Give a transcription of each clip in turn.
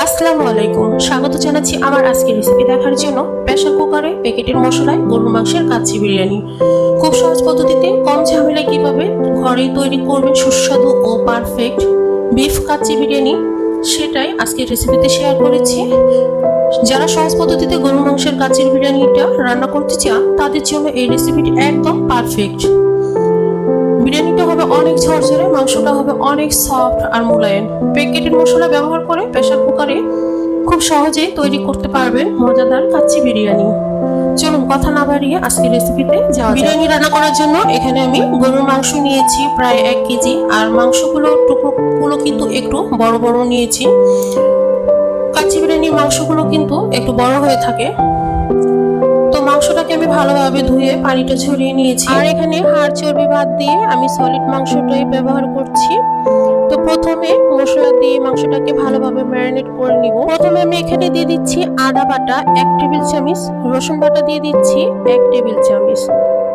আসসালামু আলাইকুম, স্বাগত জানাচ্ছি আমার আজকের রেসিপি দেখার জন্য। প্রেসার কুকারে প্যাকেটের মশলায় গরুর মাংসের কাচ্চি বিরিয়ানি খুব সহজ পদ্ধতিতে কম ঝামেলায় কিভাবে ঘরেই তৈরি করবেন সুস্বাদু ও পারফেক্ট বিফ কাচ্চি বিরিয়ানি, সেটাই আজকের রেসিপিতে শেয়ার করেছি। যারা সহজ পদ্ধতিতে গরুর মাংসের কাচ্চির বিরিয়ানিটা রান্না করতে চান তাদের জন্য এই রেসিপিটি একদম পারফেক্ট। বিরিয়ানিটা হবে অনেক ঝরঝরে, মাংসটা হবে অনেক সফট আর মোলায়েম। প্যাকেটের মশলা ব্যবহার করে প্রেসার কুকারে খুব সহজেই তৈরি করতে পারবেন মজাদার কাচ্চি বিরিয়ানি। চলুন কথা না বাড়িয়ে আজকের রেসিপিতে যাওয়া যাক। বিরিয়ানি রান্না করার জন্য এখানে আমি গরুর মাংস নিয়েছি প্রায় 1 কেজি, আর মাংসগুলো টুকরোগুলো কিন্তু একটু বড় বড় নিয়েছি। কাচ্চি বিরিয়ানির মাংসগুলো কিন্তু একটু বড় হয়ে থাকে। মাংসটাকে আমি ভালোভাবে ধুয়ে পানিটা ঝরিয়ে নিয়েছি, আর এখানে হাড় চর্বি বাদ দিয়ে আমি সলিড মাংসটাই ব্যবহার করছি। তো প্রথমে মশলা দিয়ে মাংসটাকে ভালোভাবে ম্যারিনেট করে নিব। প্রথমে আমি এখানে দিয়ে দিচ্ছি আদা বাটা 1 টেবিল চামচ, রসুন বাটা দিয়ে দিচ্ছি 1 টেবিল চামচ,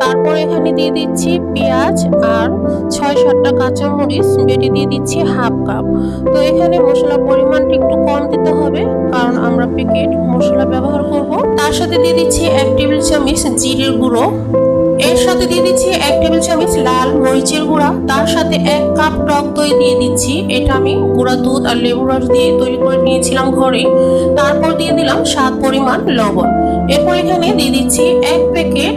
তারপর এখানে দিয়ে দিচ্ছি পেঁয়াজ আর 6-7টা কাঁচামরিচ বেটে দিয়ে দিচ্ছি হাফ কাপ। তো এখানে মশলার পরিমাণটা একটু কম দিতে হবে কারণ আমরা প্যাকেট মশলা ব্যবহার করব। তার সাথে দিয়ে দিচ্ছি 1 টেবিল চামচ জিরের গুঁড়ো, এর সাথে দিয়ে দিচ্ছি 1 টেবিল চামচ লাল মরিচের গুঁড়া, তার সাথে 1 কাপ টক দই দিয়ে দিচ্ছি। এটা আমি গুঁড়া দুধ আর লেবু রস দিয়ে তৈরি করে নিয়েছিলাম ঘরে। তারপর দিয়ে দিলাম স্বাদ পরিমাণ লবণ। এরপর এখানে দিয়ে দিচ্ছি 1 প্যাকেট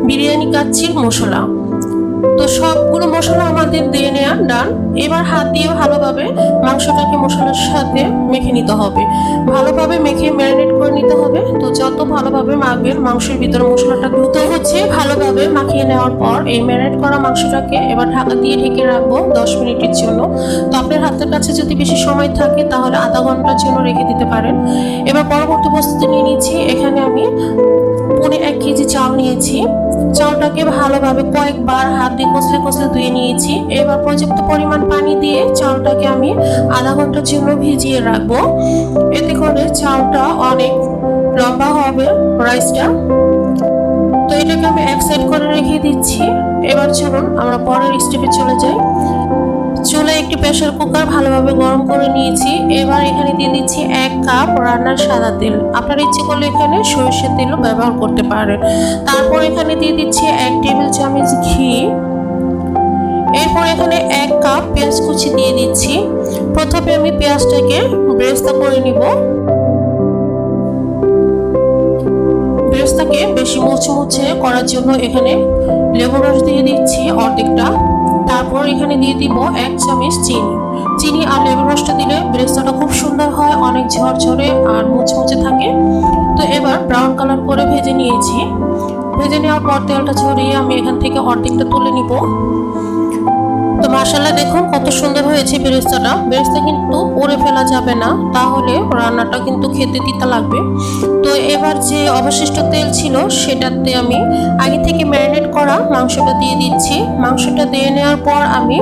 বিরিয়ানি কাচ্চির মশলা। তো সবগুলো মশলা আমাদের দিয়ে নেওয়া ডান। এবার হাত দিয়ে ভালোভাবে মাংসটাকে মশলার সাথে মেখে নিতে হবে, ভালোভাবে মেখে ম্যারিনেট করে নিতে হবে। তো যত ভালোভাবে মাখবেন মাংসের ভিতরে মশলাটা দ্রুত ভালোভাবে মাখিয়ে নেওয়ার পর এই ম্যারিনেট করা মাংসটাকে এবার ঢাকা দিয়ে ঢেকে রাখবো 10 মিনিটের জন্য। তো আপনার হাতের কাছে যদি বেশি সময় থাকে তাহলে আধা ঘন্টার জন্য রেখে দিতে পারেন। এবার পরবর্তী প্রস্তুতি নিয়ে নিচ্ছি। এখানে আমি 1 কেজি চাল নিয়েছি। চালটাকে ভালোভাবে কয়েকবার হাত দিয়ে কষলে ধুয়ে নিয়েছি। এবার পর্যাপ্ত পরিমাণ পানি দিয়ে চালটাকে আমি আধা ঘন্টার জন্য ভিজিয়ে রাখবো। এতে করে চালটা অনেক লম্বা হবে রাইসটা। তো এটাকে আমি এক সাইড করে রেখে দিচ্ছি। এবার চলুন আমরা পরের স্টেপে চলে যাই। চুলায় একটি প্রেসার কুকার ভালোভাবে গরম করে নিয়েছি। এবার এখানে দিয়ে দিচ্ছি 1 কাপ রান্নার সাদা তেল, আপনার ইচ্ছে করলে এখানে সরিষার তেলও ব্যবহার করতে পারেন। তারপর এখানে দিয়ে দিচ্ছি 1 টেবিল চামচ ঘি। এরপর এখানে 1 কাপ পেঁয়াজ কুচি দিয়ে দিচ্ছি। প্রথমে আমি পেঁয়াজটাকে বেরেস্তা করে নিব। বেরেস্তাকে বেশি মুচমুচে করার জন্য এখানে লেবু রস দিয়ে দিচ্ছি অর্ধেকটা। তারপর এখানে দিয়ে দিব 1 চামচ চিনি আর লেবু রসটা দিলে বেরেস্তাটা খুব সুন্দর হয়, অনেক ঝরঝরে আর মুচমুচে থাকে। তো এবার ব্রাউন কালার করে ভেজে নিয়েছি। ভেজে নেওয়ার পর তেলটা ঝরিয়ে আমি এখান থেকে অর্ধেকটা তুলে নিব। তো মাশাআল্লাহ দেখুন কত সুন্দর হয়েছে বেরেস্তাটা। বেরেস্তা কিন্তু পুড়ে ফেলা যাবে না, তাহলে রান্নাটা কিন্তু খেতে তিতা লাগবে। তো এবার যে অবশিষ্ট তেল ছিল সেটাতে আমি আগে থেকে ম্যারিনেট করা মাংসটা দিয়ে দিচ্ছি। মাংসটা দিয়ে নেওয়ার পর আমি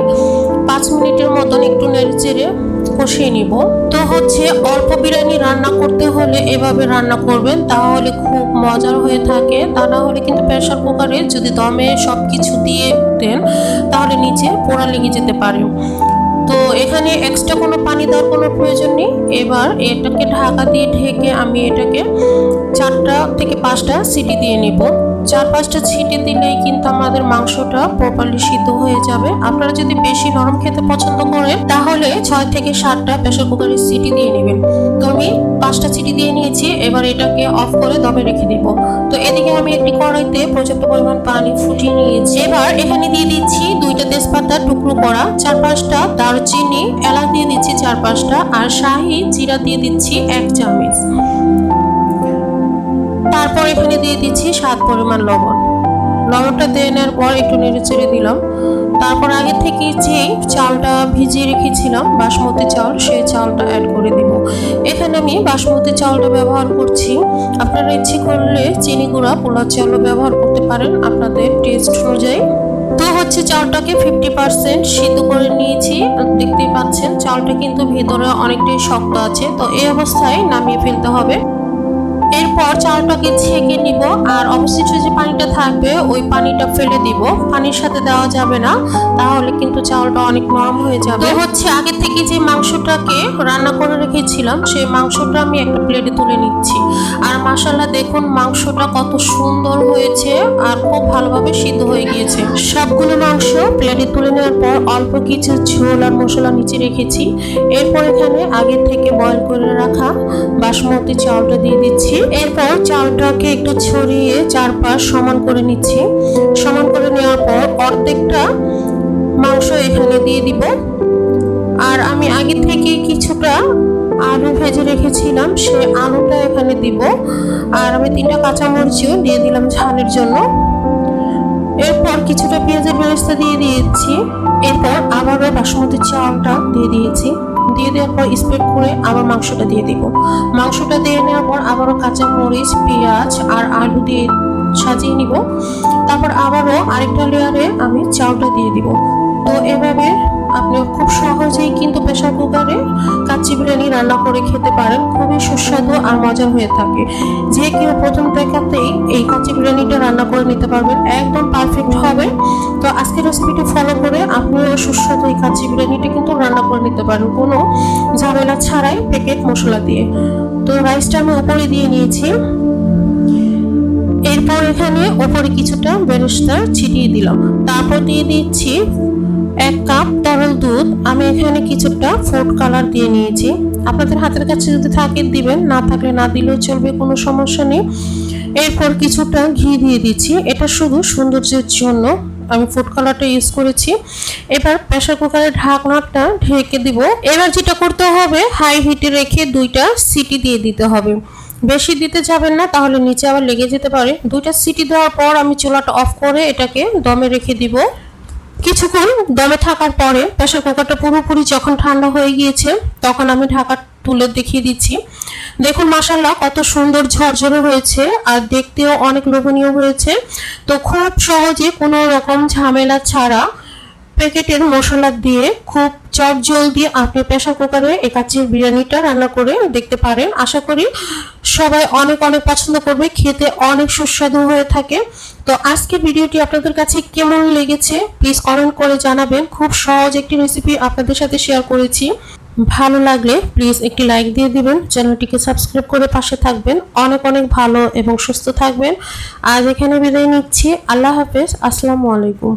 5 মিনিটের মতন একটু নেড়েচেড়ে কষিয়ে নিব। তো অল্প বিরিয়ানি রান্না করতে হলে এভাবে রান্না করবেন, তাহলে খুব মজার হয়ে থাকে। তা না হলে কিন্তু প্রেসার কুকারে যদি দমে সবকিছু দিয়ে দেন তাহলে নিচে পোড়া লেগে যেতে পারে। তো এখানে এক্সট্রা কোনো পানি দেওয়ার কোনো প্রয়োজন নেই। এবার এটাকে ঢাকা দিয়ে ঢেকে আমি এটাকে 4টা থেকে 5টা সিটি দিয়ে নেব। 4-5টা সিটি দিলেই কিন্তু আমাদের মাংসটা প্রপারলি সিদ্ধ হয়ে যাবে। আপনারা যদি বেশি নরম খেতে পছন্দ করেন তাহলে 6 থেকে 7টা প্রেসার কুকারের সিটি দিয়ে নেবেন। তো আমি 5টা সিটি দিয়ে নিয়েছি। এবার এটাকে অফ করে দমে রেখে দিব। তো এদিকে আমি একটি কড়াইতে পর্যাপ্ত পরিমাণ পানি ফুটিয়ে নিয়েছি। এবার এখানে দিয়ে দিচ্ছি 2টা তেজপাতা টুকরো করা, 4-5টা দারুচিনি, এলাচ দিয়ে দিচ্ছি 4-5টা, আর শাহি জিরা দিয়ে দিচ্ছি 1 চামচ। তারপর এখানে দিয়ে দিচ্ছি স্বাদ পরিমাণ লবণ। লবণটা দিয়ে নেওয়ার পর একটু নেড়েচেড়ে দিলাম। তারপর আগে থেকে যে চালটা ভিজিয়ে রেখেছিলাম বাসমতি চাল, সেই চালটা অ্যাড করে দিব। এখানে আমি বাসমতি চালটা ব্যবহার করছি। আপনারা ইচ্ছে করলে চিনি গুঁড়া পোলাও চালও ব্যবহার করতে পারেন আপনাদের টেস্ট অনুযায়ী। তো চালটাকে 50% সিদ্ধ করে নিয়েছি। দেখতেই পাচ্ছেন চালটা কিন্তু ভেতরে অনেকটাই শক্ত আছে। তো এই অবস্থায় নামিয়ে ফেলতে হবে। এরপর চালটাকে ছেঁকে নিব, আর অবশিষ্ট যে পানিটা থাকবে ওই পানিটা ফেলে দিব। পানির সাথে দেওয়া যাবে না, তাহলে কিন্তু চালটা অনেক নরম হয়ে যাবে। তো হচ্ছে আগে থেকে যে মাংসটাকে রান্না করে রেখেছিলাম সেই মাংসটা আমি একটা প্লেটে তুলে নিচ্ছি। আর মাশাআল্লাহ দেখুন মাংসটা কত সুন্দর হয়েছে আর খুব ভালোভাবে সিদ্ধ হয়ে গিয়েছে। সবগুলো মাংস প্লেটে তুলে নেওয়ার পর অল্প কিছু ঝোল আর মশলা নিচে রেখেছি। এরপর এখানে আগে থেকে বয়ল করে রাখা বাসমতি চালটা দিয়ে দিচ্ছি। এরপর চালটাকে একটু ছড়িয়ে চারপাশ সমান করে নিচ্ছি। সমান করে নেওয়ার পর অর্ধেকটা মাংস এখানে দিয়ে দিব। আর আমি আগে থেকে কিছুটা আলু ভেজে রেখেছিলাম, সেই আলুটা এখানে দিব। আর আমি 3টা কাঁচামরিচও দিয়ে দিলাম ঝালের জন্য। এরপর কিছুটা পেঁয়াজের বেরেস্তা দিয়ে দিয়েছি। এরপর আবারও বাসমতি চালটা দিয়ে দিয়েছি। দিয়ে দেওয়ার পর স্প্রেড করে আবার মাংসটা দিয়ে দিব। মাংসটা দিয়ে নেওয়ার পর আবারও কাঁচামরিচ, পেঁয়াজ আর আলু দিয়ে সাজিয়ে নিব। তারপর আবারও আরেকটা লেয়ারে আমি চালটা দিয়ে দিব। তো এভাবে আপনি খুব সহজেই কিন্তু প্রেসার কুকারে কাচ্চি বিরিয়ানি রান্না করে খেতে পারেন। খুবই সুস্বাদু আর মজার হয়ে থাকে। যে কেউ প্রথম দেখাতেই এই কাচ্চি বিরিয়ানিটা রান্না করে নিতে পারবেন, একদম পারফেক্ট হবে। তো আজকের রেসিপিটি ফলো করে আপনিও সুস্বাদু এই কাচ্চি বিরিয়ানিটা কিন্তু রান্না করে নিতে পারেন, কোনো ঝামেলা ছাড়াই প্যাকেট মশলা দিয়ে। তো রাইসটা আমি উপরে দিয়ে নিয়েছি। এরপর এখানে উপরে কিছুটা বেরেস্তা ছিটিয়ে দিলাম। তারপর দিয়ে দিচ্ছি 1 কাপ তরল দুধ। আমি এখানে কিছুটা ফুড কালার দিয়ে নিয়েছি। আপনাদের হাতের কাছে যদি থাকে দিবেন, না থাকলে না দিলেও চলবে, কোনো সমস্যা নেই। এরপর কিছুটা ঘি দিয়ে দিচ্ছি, এটা শুধু সৌন্দর্যের জন্য আমি ফুড কালারটা ইউজ করেছি। এবার প্রেসার কুকারের ঢাকনাটা ঢেকে দিব। এবার যেটা করতে হবে, হাই হিটে রেখে 2টা সিটি দিয়ে দিতে হবে। বেশি দিতে যাবেন না, তাহলে নিচে আবার লেগে যেতে পারে। 2টা সিটি দেওয়ার পর আমি চুলাটা অফ করে এটাকে দমে রেখে দিব। কিছুক্ষণ দমে থাকার পরে প্রেসার কুকারটা পুরোপুরি যখন ঠান্ডা হয়ে গিয়েছে তখন আমি ঢাকা তুলে দেখিয়ে দিচ্ছি। দেখুন মাশাআল্লাহ কত সুন্দর ঝরঝরে হয়েছে আর দেখতেও অনেক লোভনীয় হয়েছে। তো খুব সহজে কোনো রকম ঝামেলা ছাড়া প্যাকেটের মশলা দিয়ে খুব চটজলদি আপনি প্রেসার কুকারে এই কাচ্চি বিরিয়ানিটা রান্না করে দেখতে পারেন। আশা করি সবাই অনেক অনেক পছন্দ করবে, খেতে অনেক সুস্বাদু হয়ে থাকে। তো আজকে ভিডিওটি আপনাদের কাছে কেমন লেগেছে প্লিজ কমেন্ট করে জানাবেন। খুব সহজ একটি রেসিপি আপনাদের সাথে শেয়ার করেছি। ভালো লাগলে প্লিজ একটি লাইক দিয়ে দিবেন, চ্যানেলটিকে সাবস্ক্রাইব করে পাশে থাকবেন। অনেক অনেক ভালো এবং সুস্থ থাকবেন। আজ এখানে বিদায় নিচ্ছি। আল্লাহ হাফেজ। আসসালামু আলাইকুম।